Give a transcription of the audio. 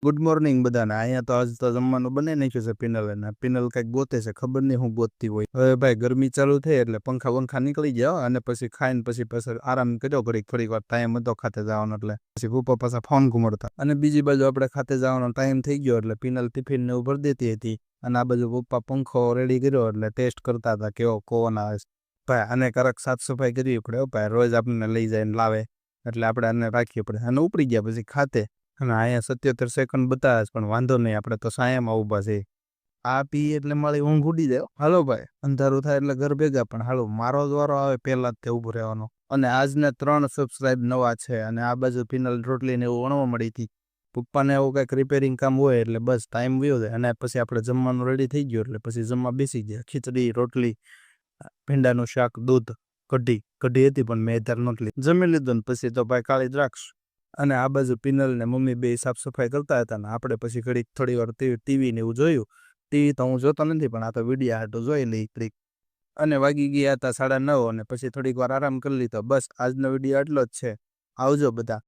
Good morning બધાને. અહીંયા તો આજ તો જમવાનું બનાવી નાખ્યું છે પિનલ અને પિનલ કંઈક ગોતે છે, ખબર નહીં હું ગોતતી હોય. હવે ભાઈ ગરમી ચાલુ થઈ એટલે પંખા વંખા નીકળી ગયા અને પછી ખાઈને પછી આરામ કર્યો ઘડીક થોડીક વાર. ટાઈમ હતો ખાતે જવાનો એટલે પછી પપ્પા પાછા ફોન ઘુમડતા. અને બીજી બાજુ આપણે ખાતે જવાનો ટાઈમ થઈ ગયો એટલે પિનલ ટિફિન ને ભરી દેતી હતી અને આ બાજુ પપ્પા પંખો રેડી કર્યો એટલે ટેસ્ટ કરતા હતા કેવો પવન આવે છે. ભાઈ આને કારક સાફ સફાઈ કરવી પડે ભાઈ, રોજ આપણને લઈ જાય લાવે એટલે આપણે આને રાખવી પડે. અને ઉપડી ગયા પછી ખાતે અને અહીંયા 77 સેકન્ડ બતાવે છે પણ વાંધો નહીં, આપણે તો સાયામાં ઊભા છે. આ પી એટલે મારી ઊંઘ ઉડી જાય. હાલો ભાઈ, અંધારું થાય એટલે ઘર ભેગા, પણ હાલો મારો જ વારો આવે પહેલા જ તે ઊભું રહેવાનો. અને આજને 3 સબસ્ક્રાઇબ નવા છે અને આ બાજુ પિનલ રોટલી ને એવું વણવા મળી હતી. પપ્પાને એવું કંઈક રિપેરિંગ કામ હોય એટલે બસ ટાઈમ વયો જાય અને પછી આપણે જમવાનું રેડી થઈ ગયું એટલે પછી જમવા બેસી ગયા. ખીચડી, રોટલી, ભીંડાનું શાક, દૂધ, કઢી હતી પણ મેં અત્યારે નહોતી જમી લીધું ને પછી તો ભાઈ કાળી દ્રાક્ષ. અને આ બાજુ પિનલ ને મમ્મી બે સાફ સફાઈ કરતા હતા ને આપણે પછી ઘડીક થોડી વાર ટીવી ને એવું જોયું. ટીવી તો હું જોતો નથી પણ આ તો વિડીયો હાટો જોઈ લઈ ઘડીક. અને વાગી ગયા હતા 9:30 અને પછી થોડીક વાર આરામ કરી લીધો. બસ આજનો વિડીયો આટલો જ છે. આવજો બધા.